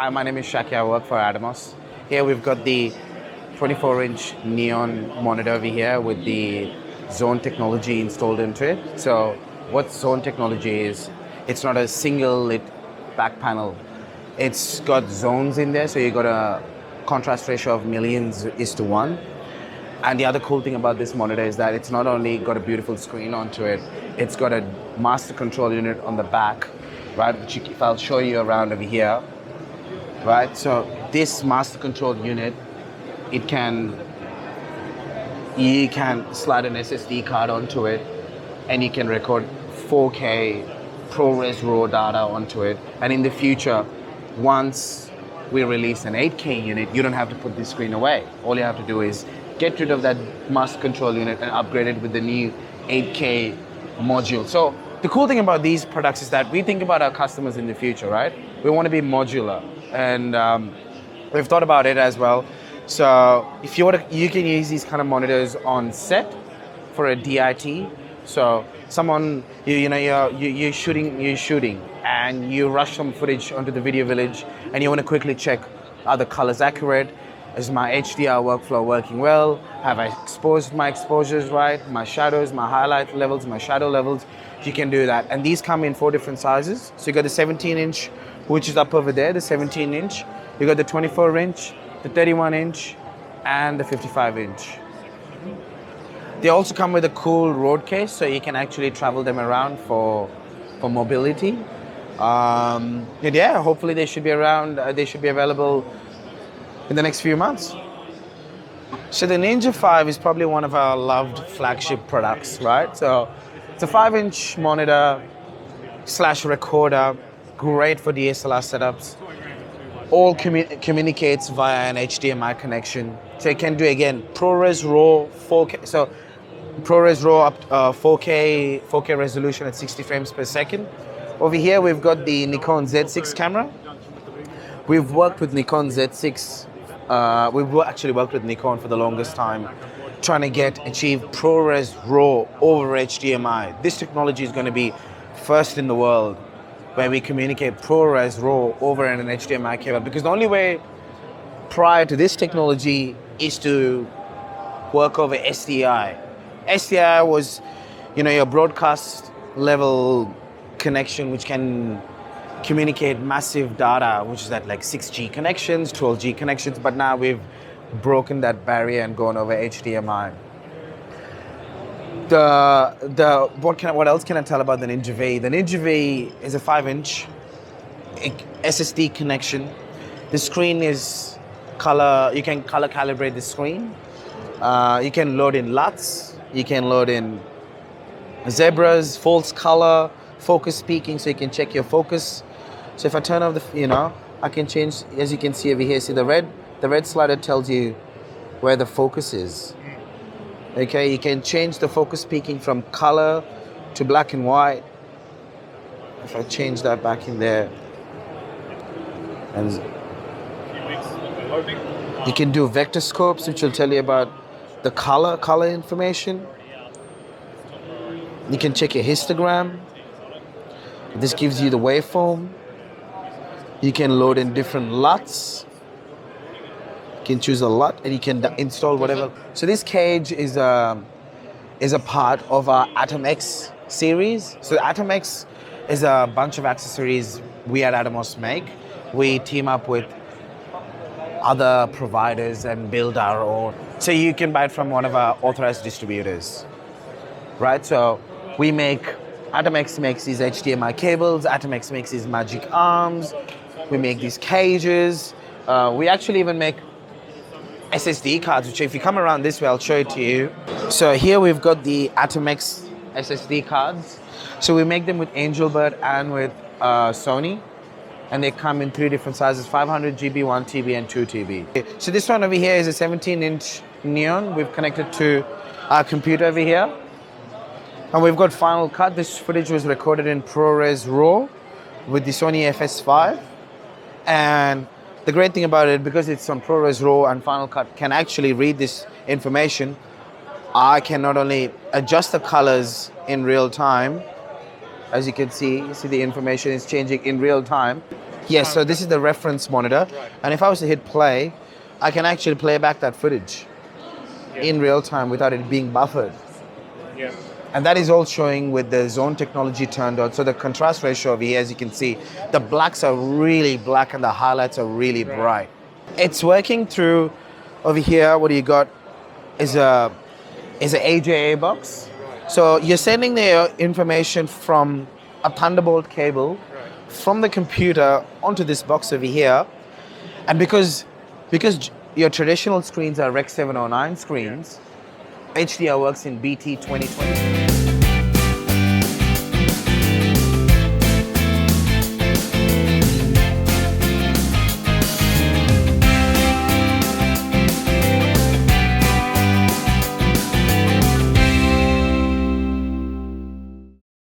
Hi, my name is Shaki. I work for Atomos. Here we've got the 24-inch neon monitor over here with the zone technology installed into it. So what zone technology is, it's not a single lit back panel. It's got zones in there, so you got a contrast ratio of millions is to one. And the other cool thing about this monitor is that it's not only got a beautiful screen onto it, it's got a master control unit on the back, right? Which if I'll show you around over here, right? So this master control unit, you can slide an SSD card onto it, and you can record 4K ProRes RAW data onto it. And in the future, once we release an 8K unit, you don't have to put this screen away. All you have to do is get rid of that master control unit and upgrade it with the new 8K module. So the cool thing about these products is that we think about our customers in the future, right? We want to be modular, and we've thought about it as well. So if you want to, you can use these kind of monitors on set for a DIT. So someone, you're shooting, and you rush some footage onto the video village, and you want to quickly check, are the colors accurate? Is my HDR workflow working well? Have I exposed my exposures right? My shadows, my highlight levels, my shadow levels? You can do that. And these come in 4 different sizes. So you got the 17-inch, which is up over there, the 17-inch. You got the 24-inch, the 31-inch, and the 55-inch. They also come with a cool road case, so you can actually travel them around for mobility. And yeah, hopefully they should be around. They should be available in the next few months. So the Ninja 5 is probably one of our loved flagship products, right? So it's a 5-inch monitor / recorder, great for DSLR setups. All communicates via an HDMI connection. So it can do, again, ProRes RAW 4K. So ProRes RAW up 4K resolution at 60 frames per second. Over here we've got the Nikon Z6 camera. We've worked with Nikon Z6. We've actually worked with Nikon for the longest time, trying to achieve ProRes RAW over HDMI. This technology is going to be first in the world, where we communicate ProRes RAW over an HDMI cable. Because the only way prior to this technology is to work over SDI. SDI was, your broadcast level connection, which can communicate massive data, which is at like 6G connections, 12G connections, but now we've broken that barrier and gone over HDMI. What else can I tell about the Ninja V? The Ninja V is a 5-inch SSD connection. The screen is color. You can color calibrate the screen. You can load in LUTs. You can load in zebras, false color, focus peaking, so you can check your focus. So if I turn off I can change, as you can see over here, see the red slider tells you where the focus is. Okay, you can change the focus peaking from color to black and white. If I change that back in there, and you can do vector scopes, which will tell you about the color information. You can check your histogram. This gives you the waveform. You can load in different LUTs. You can choose a LUT and you can install whatever. So this cage is a part of our Atom X series. So Atom X is a bunch of accessories we at Atomos make. We team up with other providers and build our own. So you can buy it from one of our authorized distributors, right? So Atom X makes these HDMI cables, Atom X makes these magic arms, we make these cages. We actually even make SSD cards, which if you come around this way, I'll show it to you. So here we've got the Atom X SSD cards. So we make them with Angelbird and with Sony. And they come in 3 different sizes, 500 GB, 1 TB, and 2 TB. So this one over here is a 17-inch neon. We've connected to our computer over here. And we've got Final Cut. This footage was recorded in ProRes RAW with the Sony FS5. And the great thing about it, because it's on ProRes RAW and Final Cut can actually read this information, I can not only adjust the colors in real time, as you can see the information is changing in real time. Yes, so this is the reference monitor. Right. And if I was to hit play, I can actually play back that footage in real time without it being buffered. Yeah. And that is all showing with the zone technology turned on. So the contrast ratio over here, as you can see, the blacks are really black and the highlights are really bright. It's working through over here. What do you got is a AJA box. So you're sending the information from a Thunderbolt cable from the computer onto this box over here. And because your traditional screens are Rec 709 screens, HDR works in BT 2020.